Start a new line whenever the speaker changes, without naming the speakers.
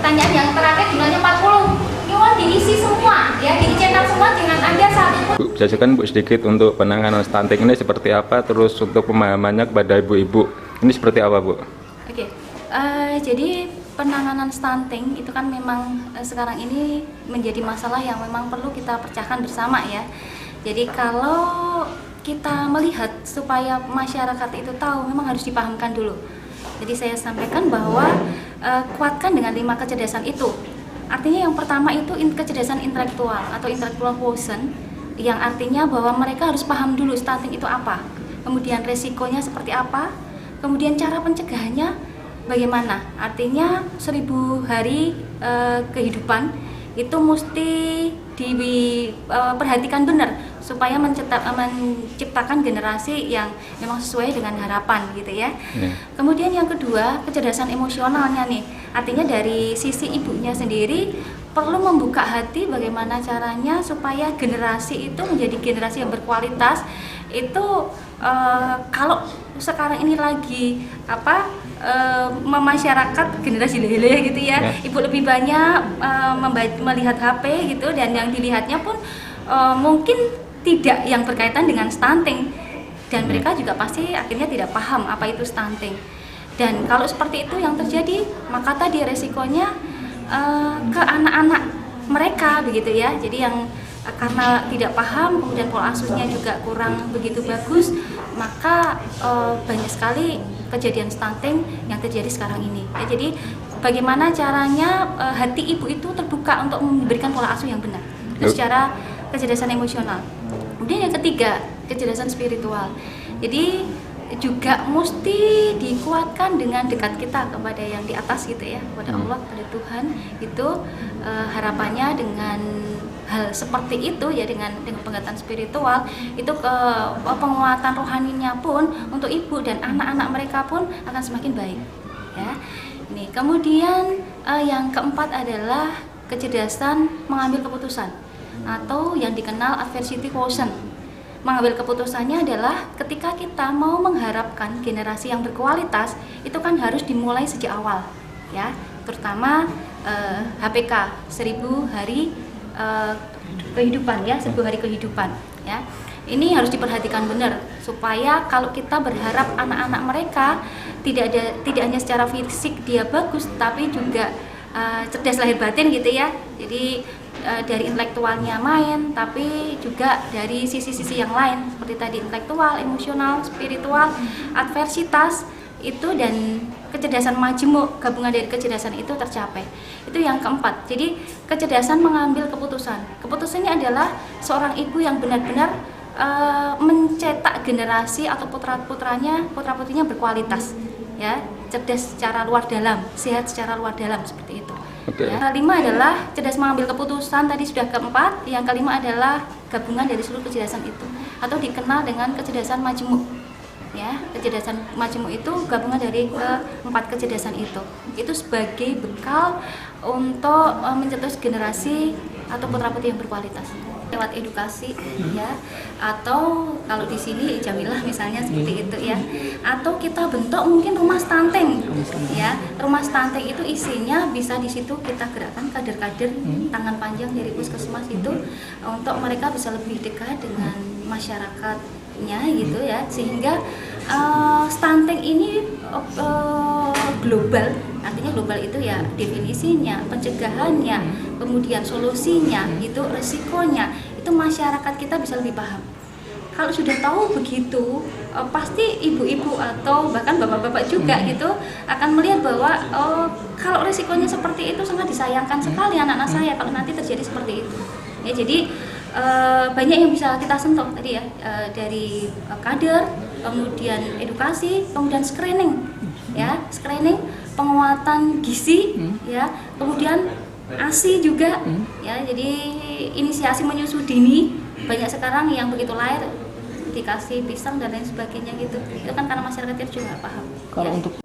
pertanyaan yang terakhir jumlahnya 40. Mohon diisi semua, ya, dicetak semua dengan Anda saat itu.
Bu, jelaskan Bu sedikit untuk penanganan stunting ini seperti apa, terus untuk pemahamannya kepada ibu-ibu ini seperti apa, Bu?
Oke, jadi penanganan stunting itu kan memang sekarang ini menjadi masalah yang memang perlu kita pecahkan bersama ya. Jadi kalau kita melihat supaya masyarakat itu tahu, memang harus dipahamkan dulu. Jadi saya sampaikan bahwa kuatkan dengan 5 kecerdasan itu. Artinya yang pertama itu kecerdasan intelektual atau intellectual quotient, yang artinya bahwa mereka harus paham dulu stunting itu apa, kemudian resikonya seperti apa, kemudian cara pencegahannya bagaimana. Artinya 1000 hari kehidupan itu mesti diperhatikan benar supaya menciptakan generasi yang memang sesuai dengan harapan gitu ya. Kemudian yang kedua, kecerdasan emosionalnya nih. Artinya dari sisi ibunya sendiri perlu membuka hati bagaimana caranya supaya generasi itu menjadi generasi yang berkualitas. Itu kalau sekarang ini lagi memasyarakat generasi lele gitu ya, ibu lebih banyak melihat HP gitu, dan yang dilihatnya pun mungkin tidak yang berkaitan dengan stunting, dan mereka juga pasti akhirnya tidak paham apa itu stunting. Dan kalau seperti itu yang terjadi, maka tadi resikonya ke anak-anak mereka begitu ya. Jadi yang karena tidak paham, kemudian pola asuhnya juga kurang begitu bagus, maka banyak sekali kejadian stunting yang terjadi sekarang ini ya. Jadi bagaimana caranya hati ibu itu terbuka untuk memberikan pola asuh yang benar, itu secara kecerdasan emosional. Kemudian yang ketiga, kecerdasan spiritual. Jadi juga mesti dikuatkan dengan dekat kita kepada yang di atas gitu ya, kepada Allah, kepada Tuhan. Itu harapannya dengan hal seperti itu ya, dengan penguatan spiritual itu, ke penguatan rohaninya pun untuk ibu dan anak-anak mereka pun akan semakin baik ya. Ini kemudian yang keempat adalah kecerdasan mengambil keputusan atau yang dikenal adversity quotient. Mengambil keputusannya adalah ketika kita mau mengharapkan generasi yang berkualitas, itu kan harus dimulai sejak awal ya, terutama HPK 1000 hari kehidupan ya, 1000 hari kehidupan ya. Ini harus diperhatikan benar supaya kalau kita berharap anak-anak mereka tidak hanya secara fisik dia bagus, tapi juga cerdas lahir batin gitu ya. Jadi dari intelektualnya main, tapi juga dari sisi-sisi yang lain seperti tadi intelektual, emosional, spiritual, adversitas itu, dan kecerdasan majemuk, gabungan dari kecerdasan itu tercapai. Itu yang keempat. Jadi kecerdasan mengambil keputusan. Keputusannya adalah seorang ibu yang benar-benar mencetak generasi atau putra-putrinya berkualitas ya, cerdas secara luar dalam, sehat secara luar dalam, seperti itu. Ya. Kelima adalah cerdas mengambil keputusan, tadi sudah keempat. Yang kelima adalah gabungan dari seluruh kecerdasan itu atau dikenal dengan kecerdasan majemuk ya. Kecerdasan majemuk itu gabungan dari keempat kecerdasan itu sebagai bekal untuk mencetus generasi atau putra-putri yang berkualitas lewat edukasi ya, atau kalau di sini Jamilah misalnya seperti itu ya, atau kita bentuk mungkin rumah stunting ya. Rumah stunting itu isinya bisa di situ kita gerakkan kader-kader tangan panjang dari puskesmas itu untuk mereka bisa lebih dekat dengan masyarakatnya gitu ya, sehingga stunting ini global. Artinya global itu ya definisinya, pencegahannya, kemudian solusinya, itu resikonya, itu masyarakat kita bisa lebih paham. Kalau sudah tahu begitu, pasti ibu-ibu atau bahkan bapak-bapak juga gitu akan melihat bahwa kalau resikonya seperti itu sangat disayangkan sekali anak-anak saya kalau nanti terjadi seperti itu. Ya, jadi banyak yang bisa kita sentuh tadi ya, dari kader, kemudian edukasi, kemudian screening ya, screening, penguatan gizi ya, kemudian ASI juga ya. Jadi inisiasi menyusui dini, banyak sekarang yang begitu lahir dikasih pisang dan lain sebagainya gitu. Itu kan karena masyarakat itu juga paham.
Kalau
ya.
untuk